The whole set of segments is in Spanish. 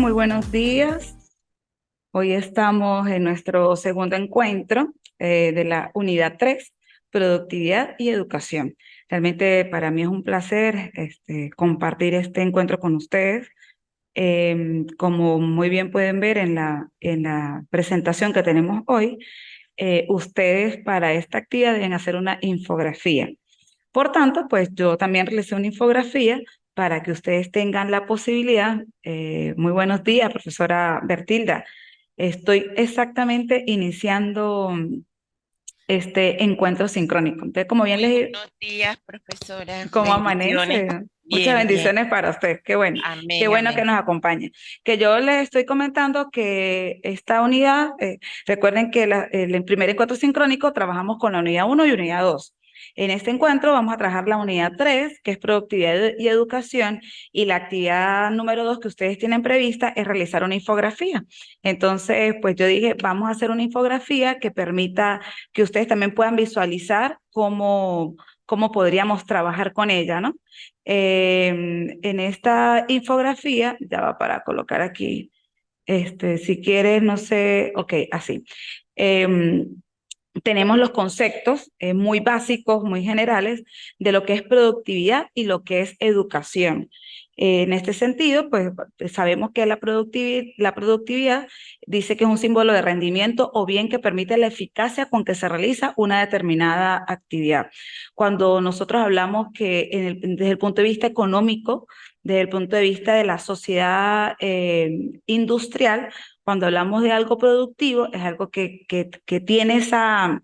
muy buenos días. Hoy estamos en nuestro segundo encuentro de la unidad 3, Productividad y Educación. Realmente para mí es un placer compartir este encuentro con ustedes. Como muy bien pueden ver en la presentación que tenemos hoy, ustedes para esta actividad deben hacer una infografía. Por tanto, pues yo también realicé una infografía para que ustedes tengan la posibilidad. Muy buenos días, profesora Bertilda. Estoy exactamente iniciando este encuentro sincrónico. Entonces, como bien Muy les, buenos días, profesora. ¿cómo Bendiciones. amanece? Muchas Bien, bien. bendiciones para usted. Qué Amén, bueno que amén. nos acompañe. Que yo les estoy comentando que esta unidad, recuerden que el primer encuentro sincrónico trabajamos con la unidad 1 y unidad 2. En este encuentro vamos a trabajar la unidad 3, que es productividad y educación, y la actividad número 2 que ustedes tienen prevista es realizar una infografía. Entonces, pues yo dije, vamos a hacer una infografía que permita que ustedes también puedan visualizar cómo podríamos trabajar con ella, ¿no? En esta infografía, ya va para colocar aquí, si quieres, no sé, ok, así. Em, Tenemos los conceptos muy básicos, muy generales, de lo que es productividad y lo que es educación. En este sentido, pues sabemos que la productividad dice que es un símbolo de rendimiento o bien que permite la eficacia con que se realiza una determinada actividad. Cuando nosotros hablamos que desde el punto de vista económico, desde el punto de vista de la sociedad industrial, cuando hablamos de algo productivo, es algo que tiene esas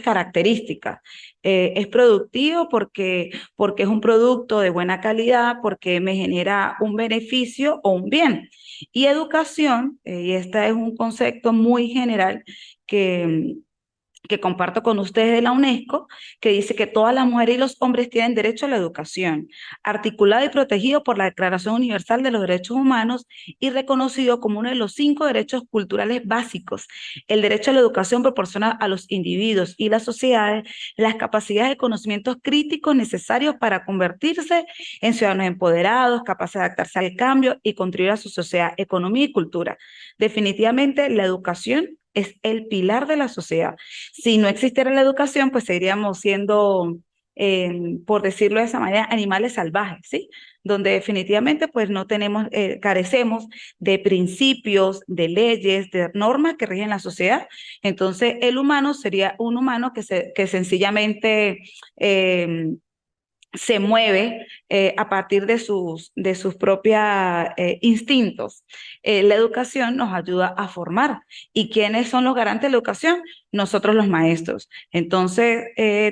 características. Es productivo porque es un producto de buena calidad, porque me genera un beneficio o un bien. Y educación, y este es un concepto muy general que que comparto con ustedes de la UNESCO, que dice que todas las mujeres y los hombres tienen derecho a la educación, articulado y protegido por la Declaración Universal de los Derechos Humanos y reconocido como uno de los 5 derechos culturales básicos. El derecho a la educación proporciona a los individuos y las sociedades las capacidades de conocimientos críticos necesarios para convertirse en ciudadanos empoderados, capaces de adaptarse al cambio y contribuir a su sociedad, economía y cultura. Definitivamente, la educación es el pilar de la sociedad. Si no existiera la educación, pues seguiríamos siendo, por decirlo de esa manera, animales salvajes, ¿sí? Donde definitivamente pues no tenemos, carecemos de principios, de leyes, de normas que rigen la sociedad. Entonces, el humano sería un humano que sencillamente se mueve a partir de sus propios instintos. La educación nos ayuda a formar. ¿Y quiénes son los garantes de la educación? Nosotros los maestros. Entonces,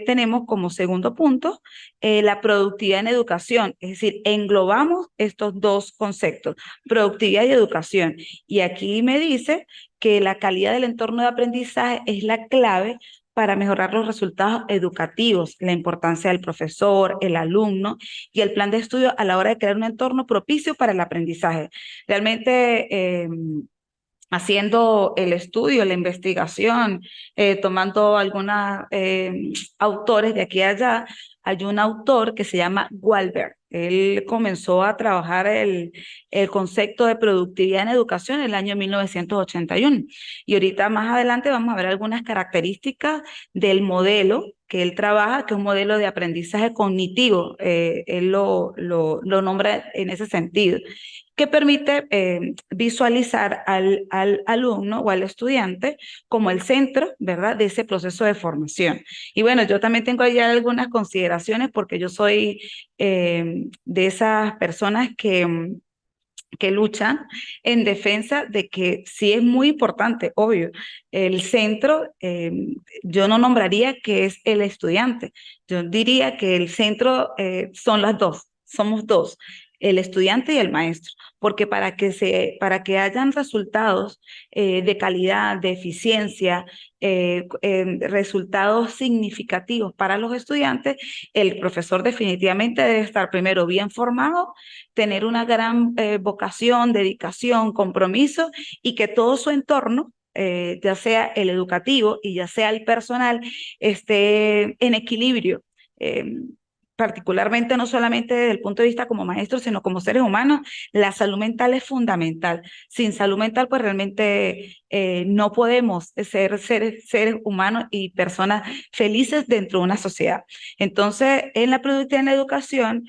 tenemos como segundo punto la productividad en educación, es decir, englobamos estos dos conceptos, productividad y educación. Y aquí me dice que la calidad del entorno de aprendizaje es la clave para mejorar los resultados educativos, la importancia del profesor, el alumno y el plan de estudio a la hora de crear un entorno propicio para el aprendizaje. Realmente, haciendo el estudio, la investigación, tomando algunos autores de aquí a allá, hay un autor que se llama Walberg. Él comenzó a trabajar el concepto de productividad en educación en el año 1981. Y ahorita más adelante vamos a ver algunas características del modelo que él trabaja, que es un modelo de aprendizaje cognitivo. Él lo nombra en ese sentido que permite visualizar al alumno o al estudiante como el centro, ¿verdad?, de ese proceso de formación. Y bueno, yo también tengo ahí algunas consideraciones porque yo soy de esas personas que luchan en defensa de que sí es muy importante, obvio, el centro, yo no nombraría que es el estudiante, yo diría que el centro son las dos, somos dos, el estudiante y el maestro, porque para que hayan resultados de calidad, de eficiencia, resultados significativos para los estudiantes, el profesor definitivamente debe estar primero bien formado, tener una gran vocación, dedicación, compromiso y que todo su entorno, ya sea el educativo y ya sea el personal, esté en equilibrio. particularmente no solamente desde el punto de vista como maestros, sino como seres humanos, la salud mental es fundamental. Sin salud mental, pues realmente no podemos ser seres humanos y personas felices dentro de una sociedad. Entonces, en la productividad en la educación,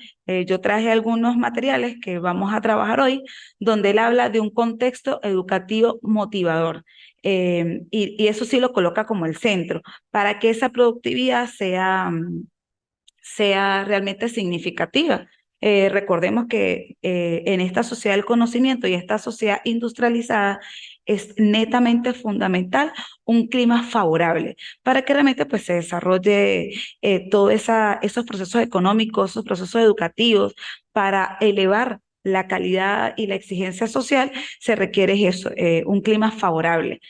yo traje algunos materiales que vamos a trabajar hoy, donde él habla de un contexto educativo motivador. Y eso sí lo coloca como el centro, para que esa productividad sea realmente significativa. Recordemos que en esta sociedad del conocimiento y esta sociedad industrializada es netamente fundamental un clima favorable para que realmente pues, se desarrolle todos esos procesos económicos, esos procesos educativos para elevar la calidad y la exigencia social, se requiere eso, un clima favorable.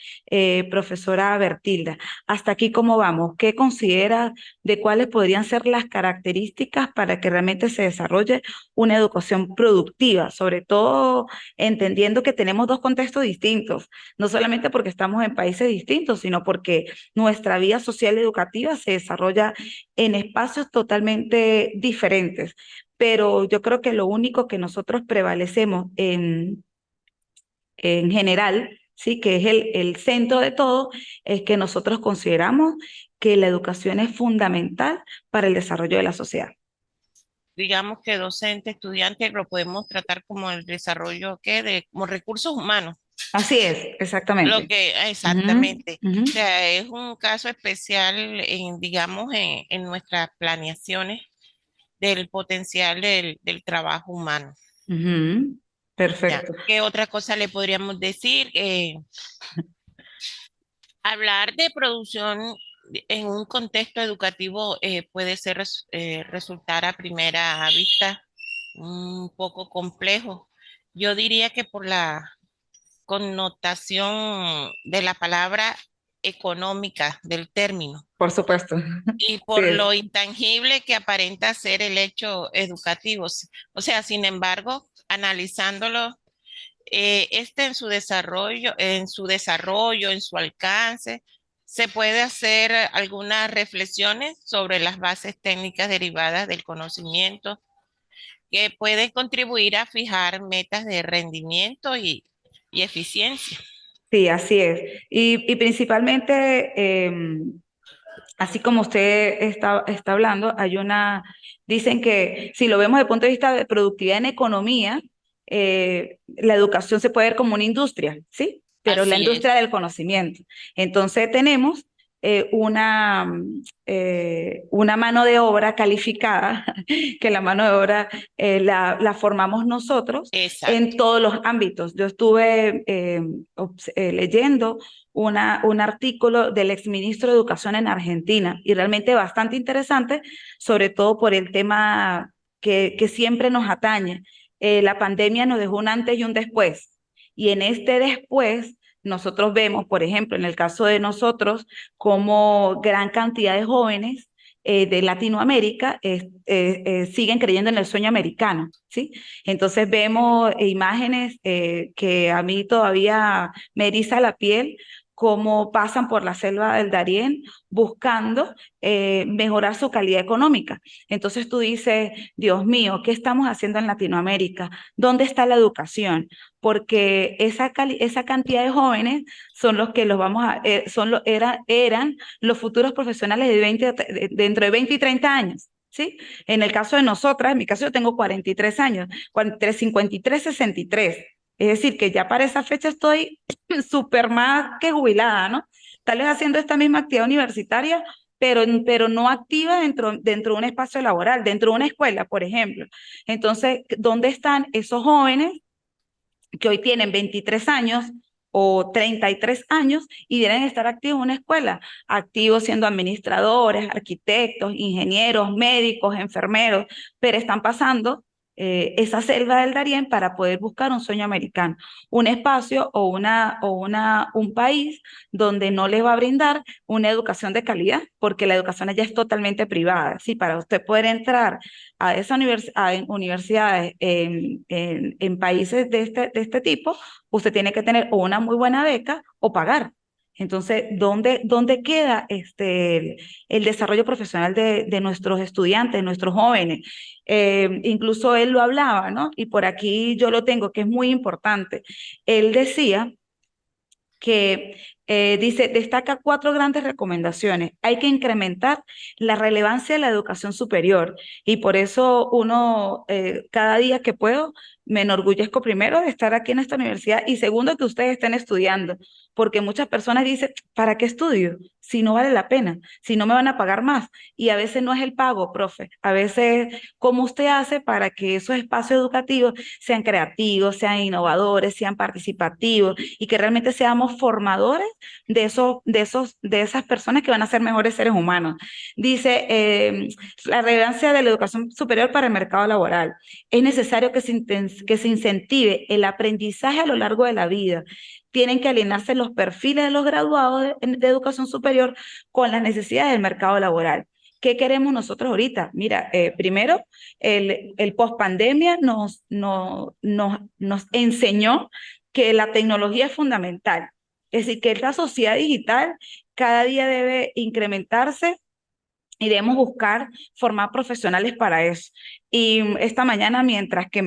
Profesora Bertilda, hasta aquí cómo vamos, ¿qué considera de cuáles podrían ser las características para que realmente se desarrolle una educación productiva, sobre todo entendiendo que tenemos dos contextos distintos, no solamente porque estamos en países distintos, sino porque nuestra vida social y educativa se desarrolla en espacios totalmente diferentes. Pero yo creo que lo único que nosotros prevalecemos en general, sí, que es el centro de todo, es que nosotros consideramos que la educación es fundamental para el desarrollo de la sociedad. Digamos que docente, estudiante, lo podemos tratar como el desarrollo ¿qué? Como recursos humanos. Así es, Lo exactamente. que, Ujú, exactamente. O ujú, sea, es un caso especial digamos, en nuestras planeaciones del potencial del trabajo humano. ujú. Ya. Perfecto. ¿Qué otra cosa le podríamos decir? Hablar de producción en un contexto educativo puede ser resultar a primera vista un poco complejo. Yo diría que por la connotación de la palabra económica del término Por supuesto. y Sí por es. lo intangible que aparenta ser el hecho educativo. O sea, sin embargo, analizándolo este en su alcance, se puede hacer algunas reflexiones sobre las bases técnicas derivadas del conocimiento que pueden contribuir a fijar metas de rendimiento y eficiencia. Sí, así es. Y principalmente, así como usted está hablando, dicen que si lo vemos desde el punto de vista de productividad en economía, la educación se puede ver como una industria, ¿sí? Pero la Así industria es. del conocimiento. Entonces tenemos una mano de obra calificada, que la mano de obra la formamos nosotros en Exacto. todos los ámbitos. Yo estuve leyendo un artículo del exministro de Educación en Argentina y realmente bastante interesante, sobre todo por el tema que siempre nos atañe. La pandemia nos dejó un antes y un después. Y en este después, nosotros vemos, por ejemplo, en el caso de nosotros, como gran cantidad de jóvenes de Latinoamérica siguen creyendo en el sueño americano, ¿sí? Entonces vemos imágenes que a mí todavía me eriza la piel, cómo pasan por la selva del Darién buscando mejorar su calidad económica. Entonces tú dices, Dios mío, ¿qué estamos haciendo en Latinoamérica? ¿Dónde está la educación? Porque esa cantidad de jóvenes son los que los vamos a, eran los futuros profesionales dentro de 20 y 30 años. ¿Sí? En el caso de nosotras, en mi caso yo tengo 43 años, 43, 53, 63. Es decir, que ya para esa fecha estoy súper más que jubilada, ¿no? Tal vez haciendo esta misma actividad universitaria, pero no activa dentro de un espacio laboral, dentro de una escuela, por ejemplo. Entonces, ¿dónde están esos jóvenes que hoy tienen 23 años o 33 años y deben estar activos en una escuela, activos siendo administradores, arquitectos, ingenieros, médicos, enfermeros, pero están pasando esa selva del Darién para poder buscar un sueño americano, un espacio un país donde no les va a brindar una educación de calidad, porque la educación allá es totalmente privada. Sí, para usted poder entrar en universidades en países de este tipo, usted tiene que tener o una muy buena beca o pagar. Entonces, ¿dónde queda el desarrollo profesional de nuestros estudiantes, nuestros jóvenes? Incluso él lo hablaba, ¿no? Y por aquí yo lo tengo, que es muy importante. Él decía que dice, destaca cuatro grandes recomendaciones. Hay que incrementar la relevancia de la educación superior y por eso uno, cada día que puedo, me enorgullezco primero de estar aquí en esta universidad y segundo que ustedes estén estudiando, porque muchas personas dicen, ¿para qué estudio? Si no vale la pena, si no me van a pagar más. Y a veces no es el pago, profe, a veces cómo usted hace para que esos espacios educativos sean creativos, sean innovadores, sean participativos y que realmente seamos formadores de esas personas que van a ser mejores seres humanos. Dice, la relevancia de la educación superior para el mercado laboral. Es necesario que se incentive el aprendizaje a lo largo de la vida. Tienen que alinearse los perfiles de los graduados de educación superior con las necesidades del mercado laboral. ¿Qué queremos nosotros ahorita? Mira, primero, el post-pandemia nos enseñó que la tecnología es fundamental. Es decir, que esta sociedad digital cada día debe incrementarse y debemos buscar formar profesionales para eso. Y esta mañana, mientras que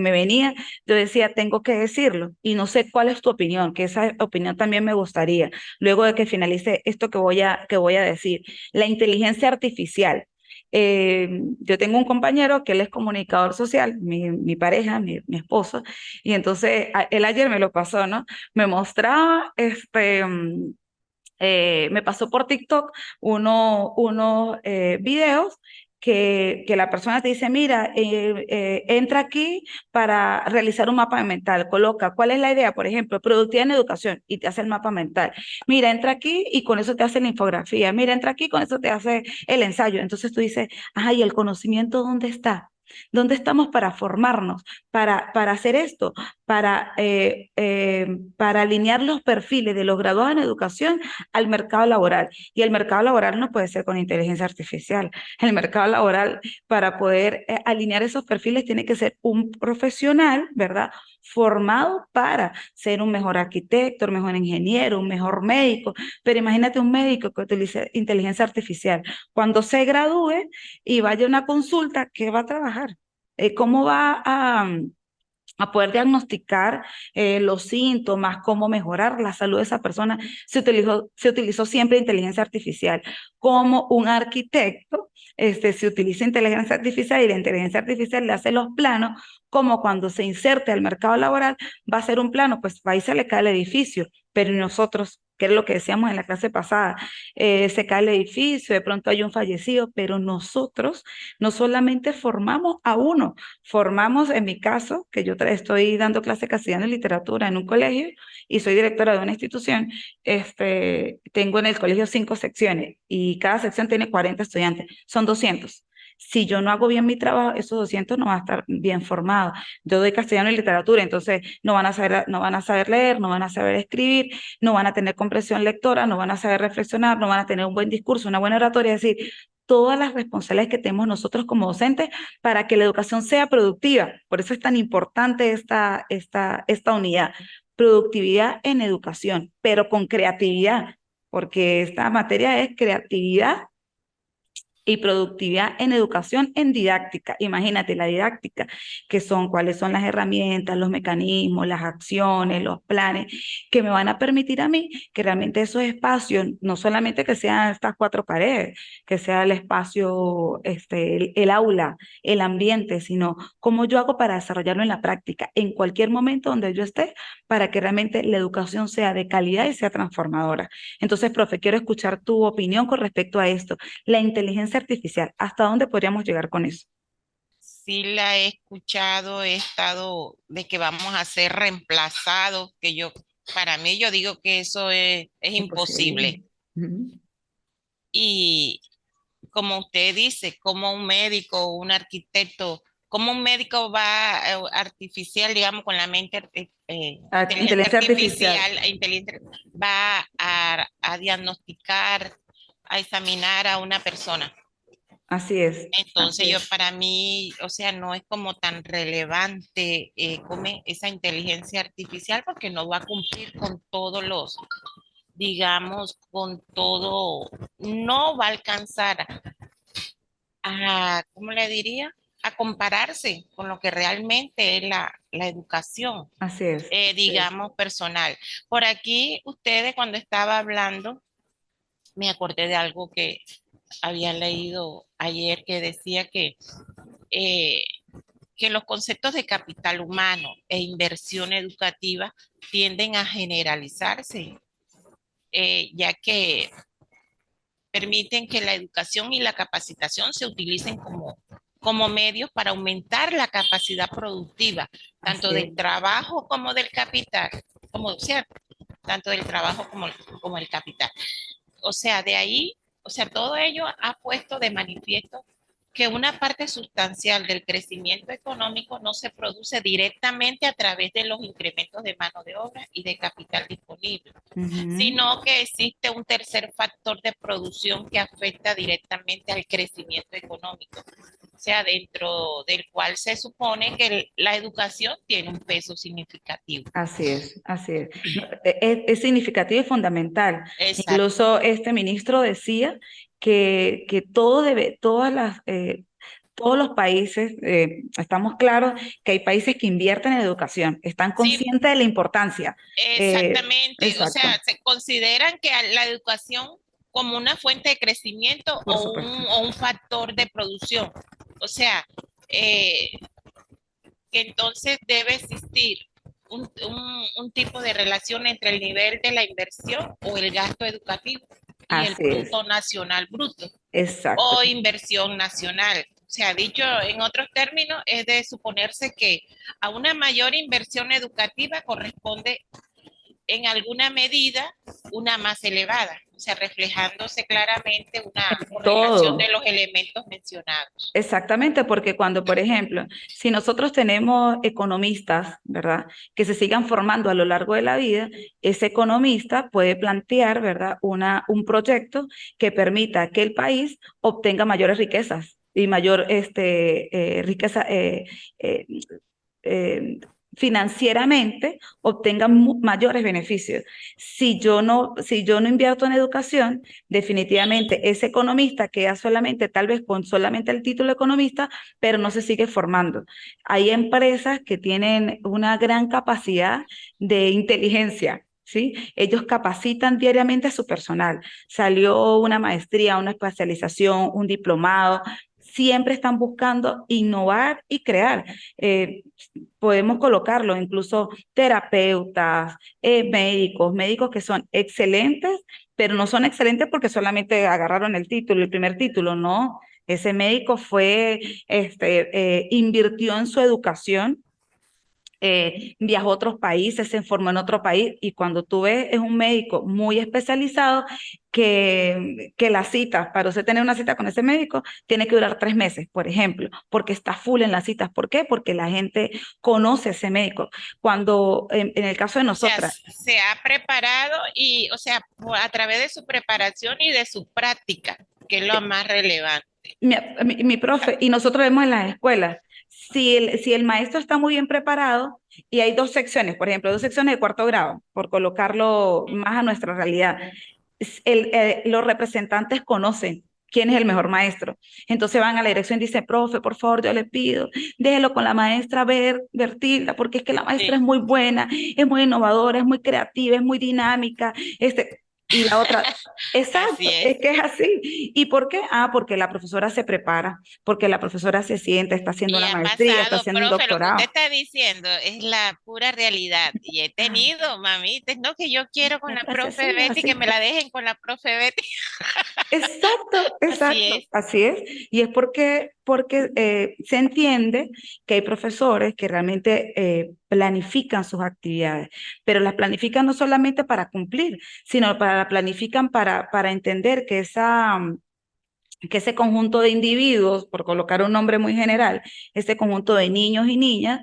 me venía, yo decía, tengo que decirlo y no sé cuál es tu opinión, que esa opinión también me gustaría, luego de que finalice esto que voy a decir. La inteligencia artificial. Yo tengo un compañero que él es comunicador social, mi pareja, mi esposo, y entonces él ayer me lo pasó, ¿no? Me mostraba me pasó por TikTok unos videos que la persona te dice, mira, entra aquí para realizar un mapa mental, coloca, ¿cuál es la idea? Por ejemplo, productividad en educación y te hace el mapa mental. Mira, entra aquí y con eso te hace la infografía. Mira, entra aquí y con eso te hace el ensayo. Entonces tú dices, ay, ¿el conocimiento dónde está? ¿Dónde estamos para formarnos, para hacer esto, para alinear los perfiles de los graduados en educación al mercado laboral? Y el mercado laboral no puede ser con inteligencia artificial. El mercado laboral, para poder alinear esos perfiles, tiene que ser un profesional, ¿verdad? Formado para ser un mejor arquitecto, un mejor ingeniero, un mejor médico. Pero imagínate un médico que utilice inteligencia artificial. Cuando se gradúe y vaya a una consulta, ¿qué va a trabajar? ¿Cómo va a poder diagnosticar los síntomas, cómo mejorar la salud de esa persona? Se utilizó siempre inteligencia artificial. Como un arquitecto, se utiliza inteligencia artificial y la inteligencia artificial le hace los planos, como cuando se inserte al mercado laboral, va a ser un plano, pues ahí se le cae el edificio, pero nosotros, que es lo que decíamos en la clase pasada, se cae el edificio, de pronto hay un fallecido, pero nosotros no solamente formamos a uno, formamos, en mi caso, que yo estoy dando clase castellano y literatura en un colegio y soy directora de una institución, tengo en el colegio 5 secciones y cada sección tiene 40 estudiantes, son 200. Si yo no hago bien mi trabajo, esos 200 no van a estar bien formados. Yo doy castellano y literatura, entonces no van a saber leer, no van a saber escribir, no van a tener comprensión lectora, no van a saber reflexionar, no van a tener un buen discurso, una buena oratoria, es decir, todas las responsabilidades que tenemos nosotros como docentes para que la educación sea productiva. Por eso es tan importante esta unidad. Productividad en educación, pero con creatividad, porque esta materia es creatividad y productividad en educación en didáctica. Imagínate la didáctica, que son cuáles son las herramientas, los mecanismos, las acciones, los planes que me van a permitir a mí que realmente esos espacios, no solamente que sean estas cuatro paredes, que sea el espacio, el aula, el ambiente, sino cómo yo hago para desarrollarlo en la práctica, en cualquier momento donde yo esté, para que realmente la educación sea de calidad y sea transformadora. Entonces, profe, quiero escuchar tu opinión con respecto a esto. La inteligencia artificial, ¿hasta dónde podríamos llegar con eso? Sí la he escuchado, he estado de que vamos a ser reemplazados, que yo, para mí yo digo que eso es Imposible. imposible. Ujú. Y como usted dice, como un médico, un arquitecto, como un médico va artificial, digamos, con la mente inteligencia Inteligencia artificial, artificial, va a diagnosticar, a examinar a una persona. así es, así Entonces yo es. para mí, o sea, no es como tan relevante como esa inteligencia artificial porque no va a cumplir con todos digamos, con todo, no va a alcanzar ¿cómo le diría? A compararse con lo que realmente es la educación, Así es, así es. digamos, personal. Por aquí, ustedes cuando estaba hablando, me acordé de algo que había leído ayer que decía eh, que los conceptos de capital humano e inversión educativa tienden a generalizarse, ya que permiten que la educación y la capacitación se utilicen como medios para aumentar la capacidad productiva, tanto Así es. del trabajo como del capital, como, ¿cierto? Tanto del trabajo como el capital. O sea, de ahí, o sea, todo ello ha puesto de manifiesto que una parte sustancial del crecimiento económico no se produce directamente a través de los incrementos de mano de obra y de capital disponible, Ujú. sino que existe un tercer factor de producción que afecta directamente al crecimiento económico, o sea, dentro del cual se supone que la educación tiene un peso significativo. Así es, así es. No, es significativo y fundamental. Exacto. Incluso este ministro decía que todos los países, estamos claros que hay países que invierten en educación, están Sí, conscientes de la importancia. exactamente. O Exacto, sea, se consideran que la educación como una fuente de crecimiento por supuesto. o un factor de producción. O sea, eh, que entonces debe existir un tipo de relación entre el nivel de la inversión o el gasto educativo y el Así es, Producto Nacional Bruto exacto. o inversión nacional. O sea, dicho en otros términos, es de suponerse que a una mayor inversión educativa corresponde en alguna medida una más elevada, o sea, reflejándose claramente una correlación de Todo. los elementos mencionados. Exactamente, porque cuando, por ejemplo, si nosotros tenemos economistas, ¿verdad?, que se sigan formando a lo largo de la vida, ese economista puede plantear, ¿verdad?, un proyecto que permita que el país obtenga mayores riquezas y mayor riqueza eh, eh, financieramente obtengan mayores beneficios. Si yo no invierto en educación, definitivamente ese economista queda solamente, tal vez con solamente el título de economista, pero no se sigue formando. Hay empresas que tienen una gran capacidad de inteligencia. ¿Sí? Ellos capacitan diariamente a su personal. Salió una maestría, una especialización, un diplomado. Siempre están buscando innovar y crear. Eh, Podemos colocarlo, incluso terapeutas, médicos que son excelentes, pero no son excelentes porque solamente agarraron el título, el primer título, no. Ese médico invirtió en su educación, viajó a otros países, se formó en otro país y cuando tú ves es un médico muy especializado que la cita, para usted tener una cita con ese médico, tiene que durar 3 meses, por ejemplo, porque está full en las citas. ¿Por qué? Porque la gente conoce a ese médico. Cuando en el caso de O sea, nosotras, se ha preparado y, o sea, a través de su preparación y de su práctica, que es lo más relevante. mi profe, y nosotros vemos en las escuelas, si el maestro está muy bien preparado y hay 2 secciones, por ejemplo, 2 secciones de cuarto grado, por colocarlo más a nuestra realidad, los representantes conocen quién es el mejor maestro. Entonces van a la dirección y dicen, profe, por favor, yo le pido, déjelo con la maestra Bertilda, porque es que la maestra es Sí, muy buena, es muy innovadora, es muy creativa, es muy dinámica. Y la otra, así exacto, es es. que es así. ¿Y por qué? Porque la profesora se prepara, porque la profesora se sienta, está haciendo Y una ha maestría, está pasado, haciendo un profe, lo que usted doctorado. está diciendo es la pura realidad. Y he tenido, mamitas, no que yo quiero con la Así, profe así, Betty, que así. me la dejen con la profe Betty. Exacto, Así exacto, es. así es. Y es porque se entiende que hay profesores que realmente planifican sus actividades, pero las planifican no solamente para cumplir, sino para planifican para entender que que ese conjunto de individuos, por colocar un nombre muy general, ese conjunto de niños y niñas,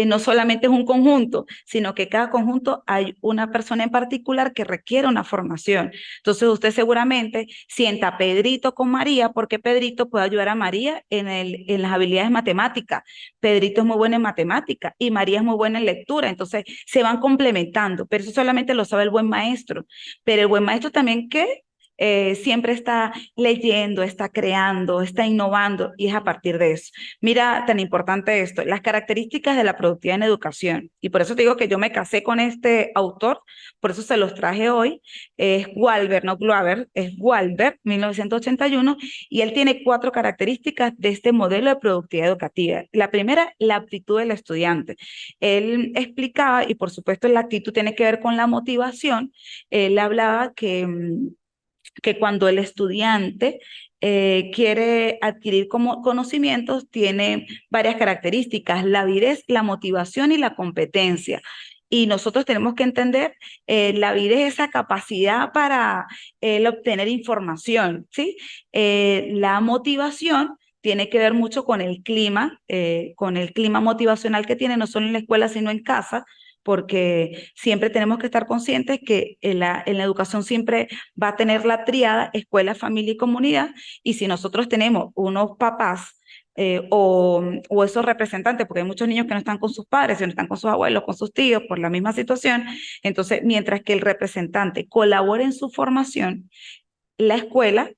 no solamente es un conjunto, sino que cada conjunto hay una persona en particular que requiere una formación. Entonces usted seguramente sienta a Pedrito con María porque Pedrito puede ayudar a María en las habilidades matemáticas. Pedrito es muy bueno en matemáticas y María es muy buena en lectura. Entonces se van complementando, pero eso solamente lo sabe el buen maestro. Pero el buen maestro también, ¿qué? Siempre está leyendo, está creando, está innovando y es a partir de eso. Mira, tan importante esto, las características de la productividad en educación. Y por eso te digo que yo me casé con este autor, por eso se los traje hoy. Es Walber, no Glover, es Walber, 1981, y él tiene 4 características de este modelo de productividad educativa. La primera, la aptitud del estudiante. Él explicaba, y por supuesto la actitud tiene que ver con la motivación, él hablaba que cuando el estudiante quiere adquirir como conocimientos, tiene varias características, la avidez, la motivación y la competencia. Y nosotros tenemos que entender, la avidez es esa capacidad para el obtener información, ¿sí? La motivación tiene que ver mucho con el clima motivacional que tiene, no solo en la escuela, sino en casa, porque siempre tenemos que estar conscientes que en la educación siempre va a tener la tríada escuela, familia y comunidad, y si nosotros tenemos unos papás o esos representantes, porque hay muchos niños que no están con sus padres, sino están con sus abuelos, con sus tíos, por la misma situación, entonces mientras que el representante colabore en su formación, la escuela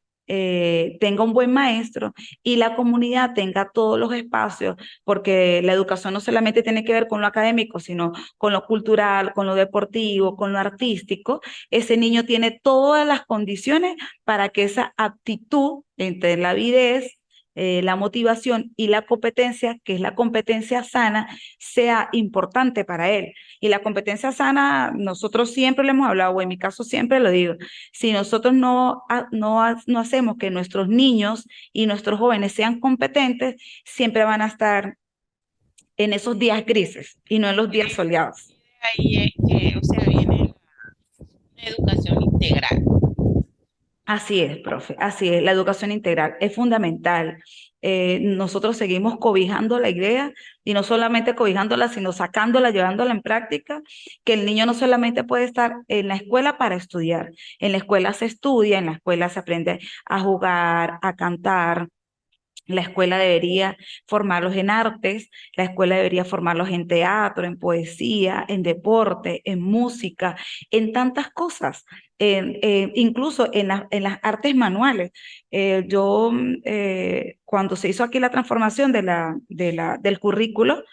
tenga un buen maestro y la comunidad tenga todos los espacios, porque la educación no solamente tiene que ver con lo académico, sino con lo cultural, con lo deportivo, con lo artístico. Ese niño tiene todas las condiciones para que esa aptitud entre la avidez, la motivación y la competencia, que es la competencia sana, sea importante para él. Y la competencia sana, nosotros siempre lo hemos hablado, o en mi caso siempre lo digo, si nosotros no hacemos que nuestros niños y nuestros jóvenes sean competentes, siempre van a estar en esos días grises y no en los días soleados. Ahí es que, o sea, viene una educación integral. Así es, profe, así es. La educación integral es fundamental. Nosotros seguimos cobijando la idea y no solamente cobijándola, sino sacándola, llevándola en práctica, que el niño no solamente puede estar en la escuela para estudiar. En la escuela se estudia, en la escuela se aprende a jugar, a cantar. La escuela debería formarlos en artes, la escuela debería formarlos en teatro, en poesía, en deporte, en música, en tantas cosas, incluso en las artes manuales. Cuando se hizo aquí la transformación del currículo,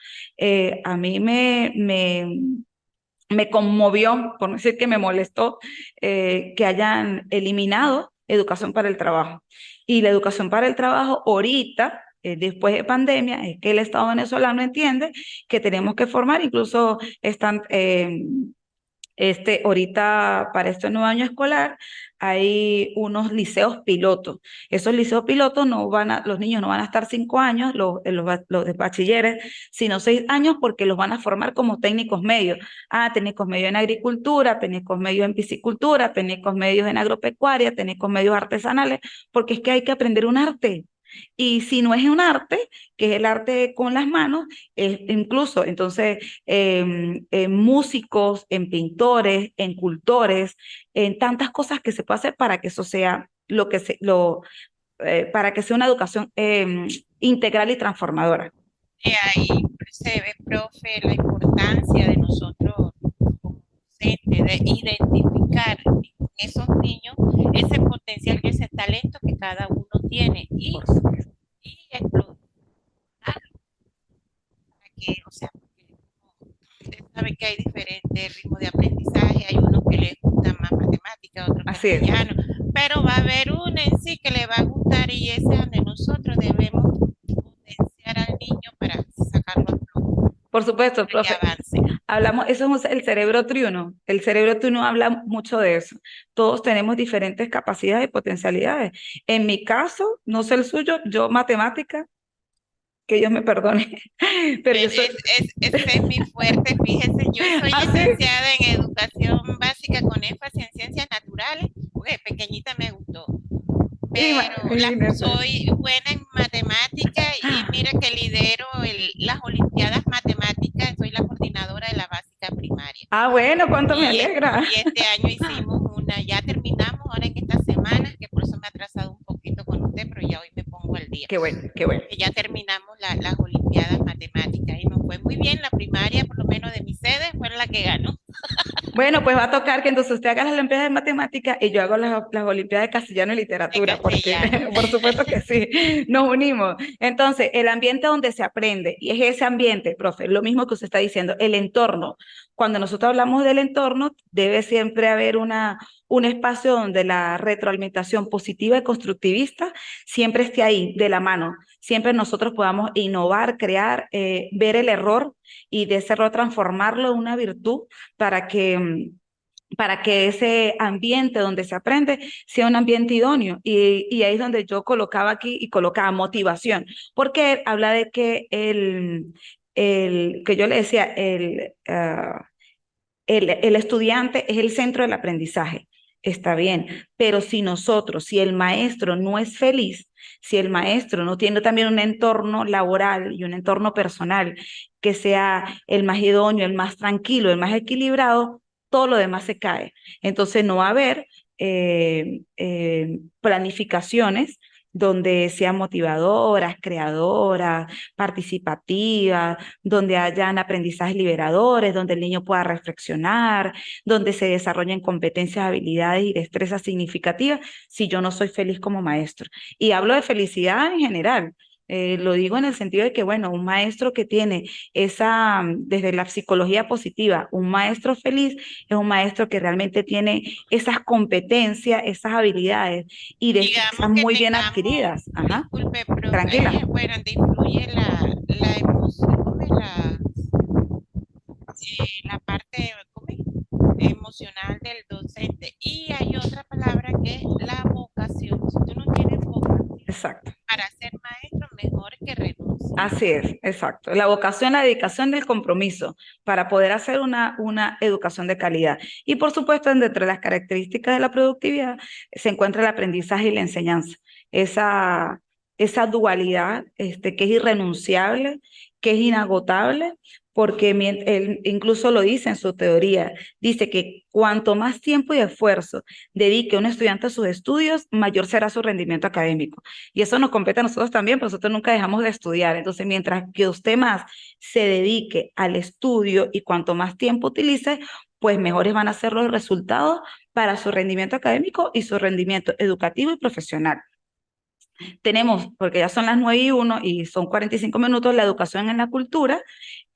a mí me conmovió, por no decir que me molestó, que hayan eliminado educación para el trabajo. Y la educación para el trabajo ahorita, después de pandemia, es que el Estado venezolano entiende que tenemos que formar, incluso están ahorita para este nuevo año escolar hay unos liceos pilotos. Esos liceos pilotos los niños no van a estar 5 años, los de bachilleres, sino 6 años porque los van a formar como técnicos medios. Ah, técnicos medios en agricultura, técnicos medios en piscicultura, técnicos medios en agropecuaria, técnicos medios artesanales, porque es que hay que aprender un arte. Y si no es un arte, que es el arte con las manos, incluso entonces en músicos, en pintores, en cultores, en tantas cosas que se puede hacer para que eso sea para que sea una educación integral y transformadora. De ahí se ve, profe, la importancia de nosotros como docentes de identificar en esos niños ese potencial, ese talento que cada uno tiene Por supuesto. y explotarlo para que, o sea, usted sabe que hay diferentes ritmos de aprendizaje, hay unos que les gusta más matemática, otros Así es. castellano, pero va a haber uno en sí que le va a gustar y ese es donde nosotros debemos potenciar al niño para sacarlo a flote, Por supuesto, para que profe. avance. Hablamos, eso es el cerebro triuno. El cerebro triuno habla mucho de eso. Todos tenemos diferentes capacidades y potencialidades. En mi caso, no sé el suyo, yo matemática, que Dios me perdone, pero yo soy Ese es mi fuerte, fíjese, yo soy así. licenciada en educación básica con énfasis en ciencias naturales, porque pequeñita me gustó, pero Imagínate. soy buena en matemática y mira que lidero las Olimpiadas Matemáticas, soy la coordinadora de la básica primaria. Ah, bueno, cuánto me Y, alegra. y este año hicimos una, ya terminamos ahora en esta semana, que por eso me he atrasado un poquito con usted, pero ya hoy me pongo al día. Qué bueno, qué bueno. Que ya terminamos las Olimpiadas Matemáticas y nos fue muy bien. La primaria, por lo menos de mi sede, fue la que ganó. Bueno, pues va a tocar que entonces usted haga las Olimpiadas de Matemáticas y yo hago las Olimpiadas de Castellano y De Literatura, porque castellano. por supuesto que sí, nos unimos. Entonces, el ambiente donde se aprende, y es ese ambiente, profe, lo mismo que usted está diciendo, el entorno. Cuando nosotros hablamos del entorno, debe siempre haber un espacio donde la retroalimentación positiva y constructivista siempre esté ahí, de la mano. Siempre nosotros podamos innovar, crear, ver el error y de ese error transformarlo en una virtud para para que ese ambiente donde se aprende sea un ambiente idóneo. Y ahí es donde yo colocaba aquí y colocaba motivación, porque habla de que que yo le decía, el estudiante es el centro del aprendizaje. Está bien, pero si nosotros, si el maestro no es feliz, si el maestro no tiene también un entorno laboral y un entorno personal que sea el más idóneo, el más tranquilo, el más equilibrado, todo lo demás se cae. Entonces no va a haber planificaciones donde sean motivadoras, creadoras, participativas, donde hayan aprendizajes liberadores, donde el niño pueda reflexionar, donde se desarrollen competencias, habilidades y destrezas significativas, si yo no soy feliz como maestro. Y hablo de felicidad en general. Lo digo en el sentido de que, bueno, un maestro que tiene desde la psicología positiva, un maestro feliz es un maestro que realmente tiene esas competencias, esas habilidades y destrezas Digamos que muy bien tengamos, adquiridas. Ajá, disculpe, profe, tranquila. ahí, bueno, te influye la emoción, ¿cómo es la parte, ¿cómo es? Emocional del docente. Y hay otra palabra que es la vocación. Si tú no tienes vocación Exacto. para ser maestro, mejor que renuncie. Así es, exacto. La vocación, la dedicación y el compromiso para poder hacer una educación de calidad. Y por supuesto, entre las características de la productividad se encuentra el aprendizaje y la enseñanza. Esa, esa dualidad que es irrenunciable, que es inagotable, porque él incluso lo dice en su teoría, dice que cuanto más tiempo y esfuerzo dedique un estudiante a sus estudios, mayor será su rendimiento académico. Y eso nos compete a nosotros también, pero nosotros nunca dejamos de estudiar. Entonces, mientras que usted más se dedique al estudio y cuanto más tiempo utilice, pues mejores van a ser los resultados para su rendimiento académico y su rendimiento educativo y profesional. Tenemos, porque ya son las 9:01 y son 45 minutos, la educación en la cultura.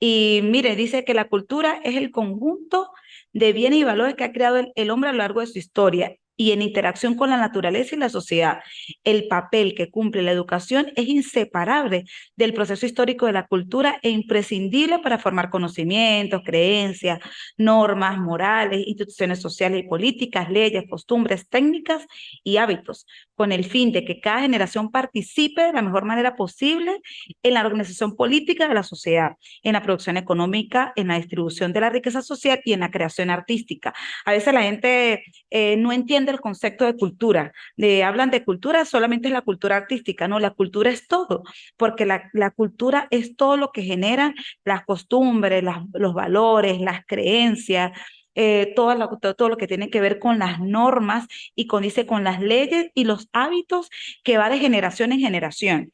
Y mire, dice que la cultura es el conjunto de bienes y valores que ha creado el hombre a lo largo de su historia y en interacción con la naturaleza y la sociedad. El papel que cumple la educación es inseparable del proceso histórico de la cultura e imprescindible para formar conocimientos, creencias, normas, morales, instituciones sociales y políticas, leyes, costumbres, técnicas y hábitos, con el fin de que cada generación participe de la mejor manera posible en la organización política de la sociedad, en la producción económica, en la distribución de la riqueza social y en la creación artística. A veces la gente no entiende el concepto de cultura. Hablan de cultura, solamente es la cultura artística, no, la cultura es todo, porque la cultura es todo lo que genera las costumbres, los valores, las creencias, todo lo que tiene que ver con las normas y dice, con las leyes y los hábitos que va de generación en generación.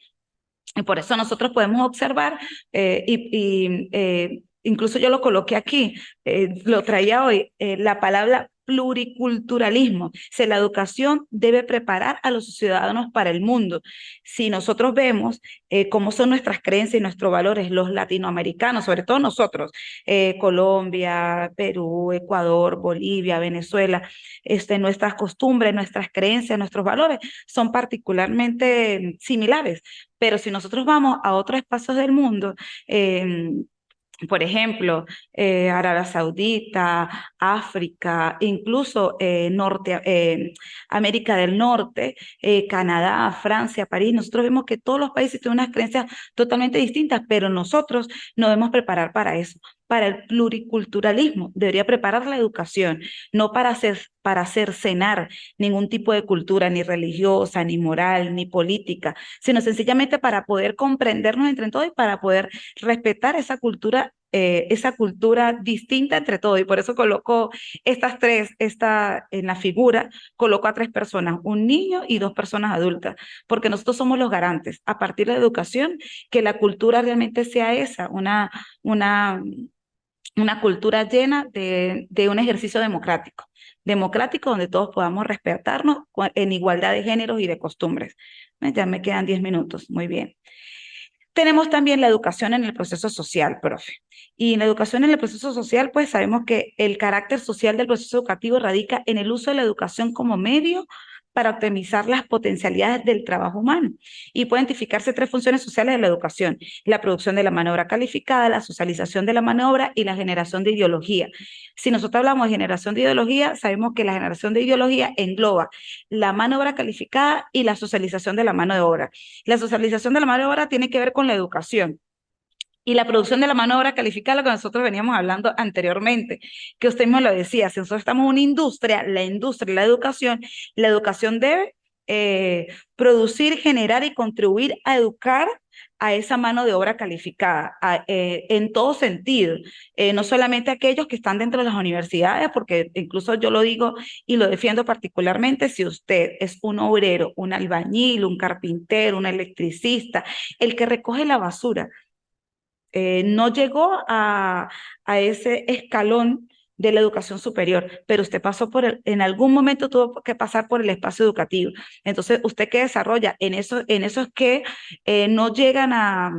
Y por eso nosotros podemos observar, incluso yo lo coloqué aquí, lo traía hoy, la palabra pluriculturalismo. Si la educación debe preparar a los ciudadanos para el mundo. Si nosotros vemos cómo son nuestras creencias y nuestros valores, los latinoamericanos, sobre todo nosotros, Colombia, Perú, Ecuador, Bolivia, Venezuela, nuestras costumbres, nuestras creencias, nuestros valores son particularmente similares. Pero si nosotros vamos a otros espacios del mundo, por ejemplo, Arabia Saudita, África, incluso América del Norte, Canadá, Francia, París, nosotros vemos que todos los países tienen unas creencias totalmente distintas, pero nosotros nos debemos preparar para eso, para el pluriculturalismo, debería preparar la educación, no para cercenar ningún tipo de cultura, ni religiosa, ni moral, ni política, sino sencillamente para poder comprendernos entre todos y para poder respetar esa cultura distinta entre todos. Y por eso coloco en la figura, coloco a tres personas, un niño y dos personas adultas, porque nosotros somos los garantes, a partir de la educación, que la cultura realmente sea esa, una, una cultura llena de un ejercicio democrático donde todos podamos respetarnos en igualdad de géneros y de costumbres. Ya me quedan 10 minutos, muy bien. Tenemos también la educación en el proceso social, profe. Y en la educación en el proceso social, pues sabemos que el carácter social del proceso educativo radica en el uso de la educación como medio para optimizar las potencialidades del trabajo humano. Y puede identificarse tres funciones sociales de la educación: la producción de la mano de obra calificada, la socialización de la mano de obra y la generación de ideología. Si nosotros hablamos de generación de ideología, sabemos que la generación de ideología engloba la mano de obra calificada y la socialización de la mano de obra. La socialización de la mano de obra tiene que ver con la educación. Y la producción de la mano de obra calificada, lo que nosotros veníamos hablando anteriormente, que usted mismo lo decía, si nosotros estamos en una industria, la educación debe producir, generar y contribuir a educar a esa mano de obra calificada, en todo sentido, no solamente aquellos que están dentro de las universidades, porque incluso yo lo digo y lo defiendo particularmente: si usted es un obrero, un albañil, un carpintero, un electricista, el que recoge la basura, no llegó a ese escalón de la educación superior, pero usted pasó en algún momento tuvo que pasar por el espacio educativo. Entonces, ¿usted qué desarrolla? En esos que no llegan a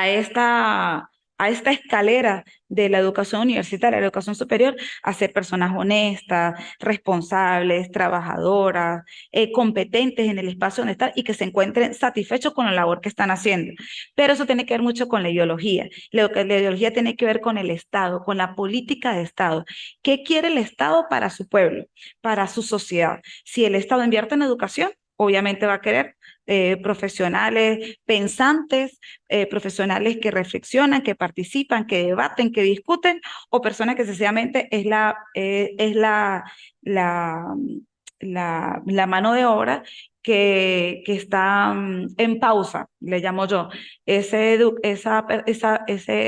esta, a esta escalera de la educación universitaria, la educación superior, a ser personas honestas, responsables, trabajadoras, competentes en el espacio donde están y que se encuentren satisfechos con la labor que están haciendo. Pero eso tiene que ver mucho con la ideología. La ideología tiene que ver con el Estado, con la política de Estado. ¿Qué quiere el Estado para su pueblo, para su sociedad? Si el Estado invierte en educación, obviamente va a querer profesionales pensantes, profesionales que reflexionan, que participan, que debaten, que discuten, o personas que sencillamente la, la mano de obra que está en pausa, le llamo yo. Ese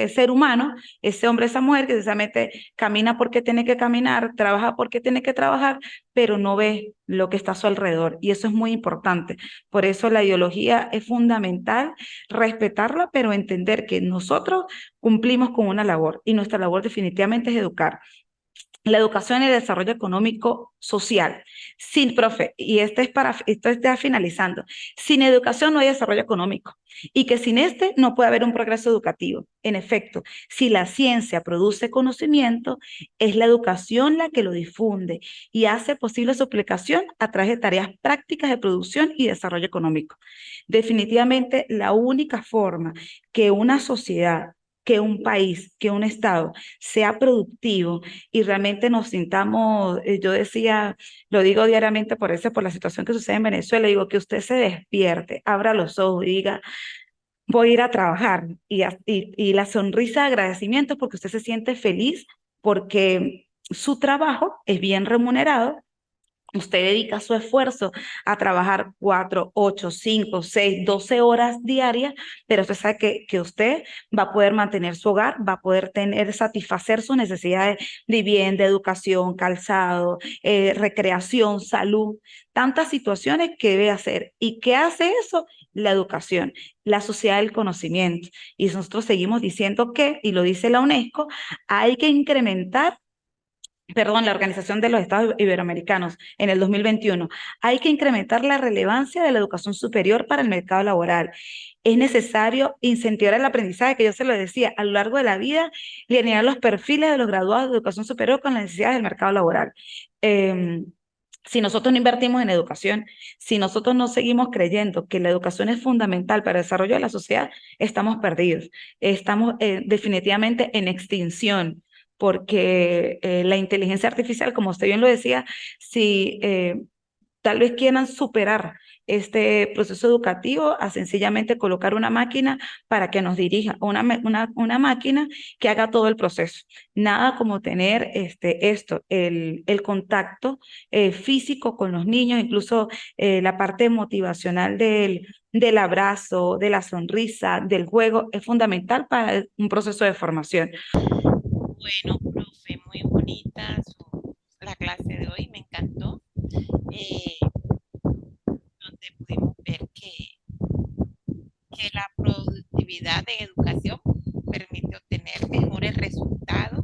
ser humano, ese hombre, esa mujer que sencillamente camina porque tiene que caminar, trabaja porque tiene que trabajar, pero no ve lo que está a su alrededor. Y eso es muy importante. Por eso la ideología es fundamental, respetarla, pero entender que nosotros cumplimos con una labor y nuestra labor definitivamente es educar. La educación y el desarrollo económico social. Sin, profe, y esto es ya finalizando, sin educación no hay desarrollo económico y que sin este no puede haber un progreso educativo. En efecto, si la ciencia produce conocimiento, es la educación la que lo difunde y hace posible su aplicación a través de tareas prácticas de producción y desarrollo económico. Definitivamente, la única forma que una sociedad, que un país, que un estado sea productivo y realmente nos sintamos, yo decía, lo digo diariamente por la situación que sucede en Venezuela, digo que usted se despierte, abra los ojos y diga: voy a ir a trabajar, y la sonrisa de agradecimiento porque usted se siente feliz, porque su trabajo es bien remunerado. Usted dedica su esfuerzo a trabajar 4, 8, 5, 6, 12 horas diarias, pero usted sabe que usted va a poder mantener su hogar, va a poder satisfacer sus necesidades de vivienda, educación, calzado, recreación, salud, tantas situaciones que debe hacer. ¿Y qué hace eso? La educación, la sociedad del conocimiento. Y nosotros seguimos diciendo que, y lo dice la UNESCO, hay que incrementar, perdón, la Organización de los Estados Iberoamericanos en el 2021, hay que incrementar la relevancia de la educación superior para el mercado laboral. Es necesario incentivar el aprendizaje, que yo se lo decía, a lo largo de la vida, y alinear los perfiles de los graduados de educación superior con las necesidades del mercado laboral. Eh, si nosotros no invertimos en educación, si nosotros no seguimos creyendo que la educación es fundamental para el desarrollo de la sociedad, estamos perdidos. Estamos definitivamente en extinción, porque la inteligencia artificial, como usted bien lo decía, si tal vez quieran superar este proceso educativo a sencillamente colocar una máquina para que nos dirija, una máquina que haga todo el proceso. Nada como tener el contacto físico con los niños, incluso la parte motivacional del abrazo, de la sonrisa, del juego, es fundamental para un proceso de formación. Bueno, profe, muy bonita la clase de hoy, me encantó, eh, donde pudimos ver que la productividad en educación permite obtener mejores resultados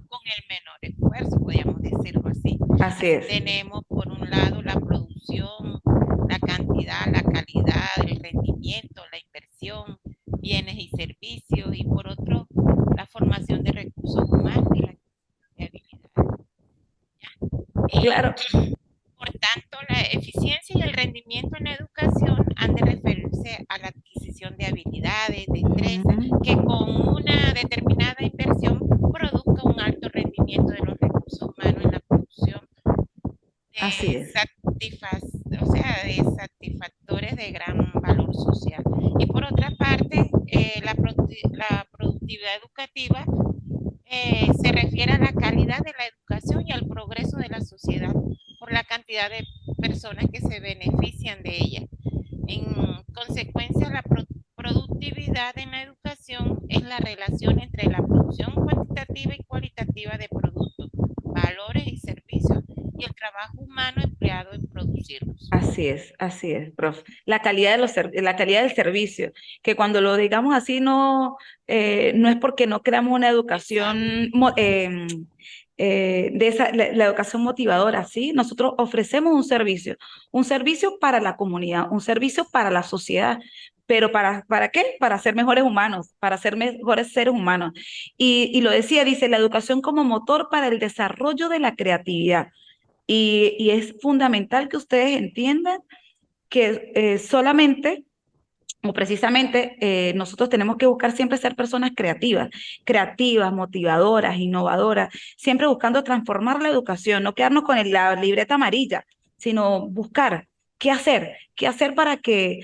con el menor esfuerzo, podríamos decirlo así. Así Así es. tenemos por un lado la producción, la cantidad, la calidad, el rendimiento, la inversión, bienes y servicios, y por otro, la formación de recursos humanos y la de habilidades. Claro. Por tanto, la eficiencia y el rendimiento en la educación han de referirse a la adquisición de habilidades, destrezas, que con una determinada inversión produzca un alto rendimiento de los recursos humanos en la producción Así de, es. de satisfactores de gran valor social. Y por otra parte, la productividad educativa se refiere a la calidad de la educación y al progreso de la sociedad por la cantidad de personas que se benefician de ella. En consecuencia, la productividad en la educación es la relación entre la producción cuantitativa y cualitativa de productos, valores y servicios y el trabajo humano empleado en producirlos. Así es, profe. La calidad la calidad del servicio, que cuando lo digamos así no es porque no creamos una Exacto. educación la educación motivadora, ¿sí? Nosotros ofrecemos un servicio para la comunidad, un servicio para la sociedad. Pero ¿para qué? Para ser mejores humanos, para ser mejores seres humanos. Y lo decía, dice, la educación como motor para el desarrollo de la creatividad. Y es fundamental que ustedes entiendan que solamente o precisamente nosotros tenemos que buscar siempre ser personas creativas, motivadoras, innovadoras, siempre buscando transformar la educación, no quedarnos con la libreta amarilla, sino buscar qué hacer para que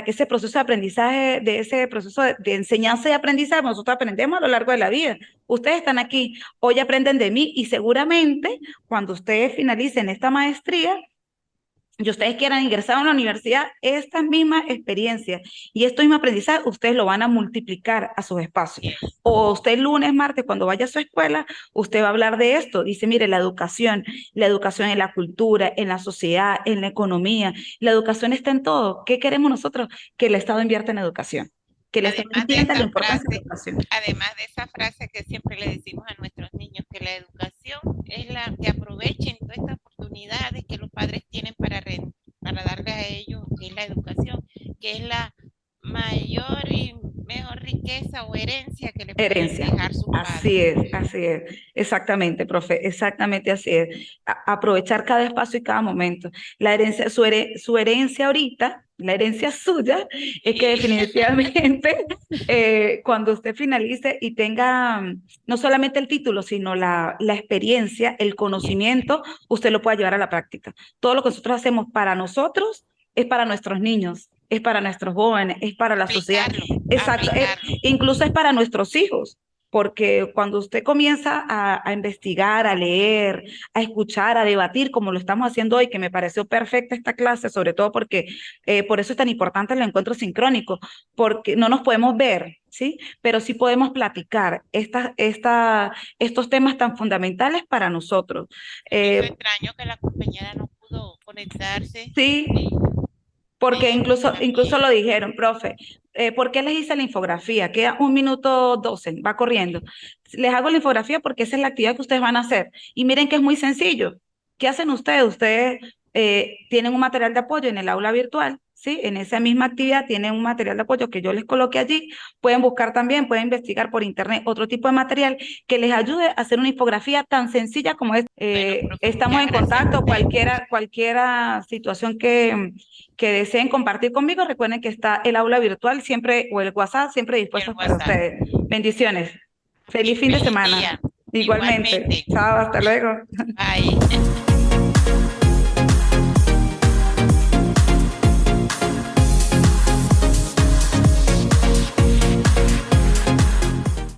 ese proceso de aprendizaje, de ese proceso de enseñanza y aprendizaje, nosotros aprendemos a lo largo de la vida. Ustedes están aquí, hoy aprenden de mí y seguramente cuando ustedes finalicen esta maestría, y ustedes quieran ingresar a una universidad, esta misma experiencia y esto mismo aprendizaje, ustedes lo van a multiplicar a sus espacios. Yes. O usted lunes, martes, cuando vaya a su escuela, usted va a hablar de esto. Dice, mire, la educación en la cultura, en la sociedad, en la economía, la educación está en todo. ¿Qué queremos nosotros? Que el Estado invierta en educación, que el Estado Además de entienda la esa importancia de la frase, educación. además de esa frase que siempre le decimos a nuestros niños, que la educación es la que aprovechen todas estas oportunidades que los padres tienen para darle a ellos, que es la educación, que es la mayor y mejor riqueza o herencia que le pueden Herencia. dejar sus padres. Así es, exactamente, profe, exactamente así es. Aprovechar cada espacio y cada momento. La herencia, su herencia ahorita, la herencia suya, es que Sí. definitivamente cuando usted finalice y tenga no solamente el título, sino la experiencia, el Yes. conocimiento, usted lo pueda llevar a la práctica. Todo lo que nosotros hacemos para nosotros es para nuestros niños, es para nuestros jóvenes, es para la sociedad. Aplicarlo, Exacto, aplicarlo. incluso es para nuestros hijos, porque cuando usted comienza a investigar, a leer, a escuchar, a debatir, como lo estamos haciendo hoy, que me pareció perfecta esta clase, sobre todo porque por eso es tan importante el encuentro sincrónico, porque no nos podemos ver, ¿sí? Pero sí podemos platicar estos temas tan fundamentales para nosotros. Se me hizo Eh, extraño que la compañera no pudo conectarse sí, porque incluso lo dijeron, profe, ¿por qué les hice la infografía? Queda 1 minuto 12, va corriendo. Les hago la infografía porque esa es la actividad que ustedes van a hacer. Y miren que es muy sencillo. ¿Qué hacen ustedes? Ustedes tienen un material de apoyo en el aula virtual, ¿sí? En esa misma actividad tienen un material de apoyo que yo les coloqué allí. Pueden buscar también, pueden investigar por internet otro tipo de material que les ayude a hacer una infografía tan sencilla como es. Bueno, profe, Estamos muchas en gracias a contacto, usted. cualquiera situación que deseen compartir conmigo, recuerden que está el aula virtual siempre o el WhatsApp siempre Y el dispuestos para WhatsApp. ustedes. Bendiciones. Y Feliz fin de feliz semana. día. Igualmente. Igualmente. Chao, hasta luego. Bye.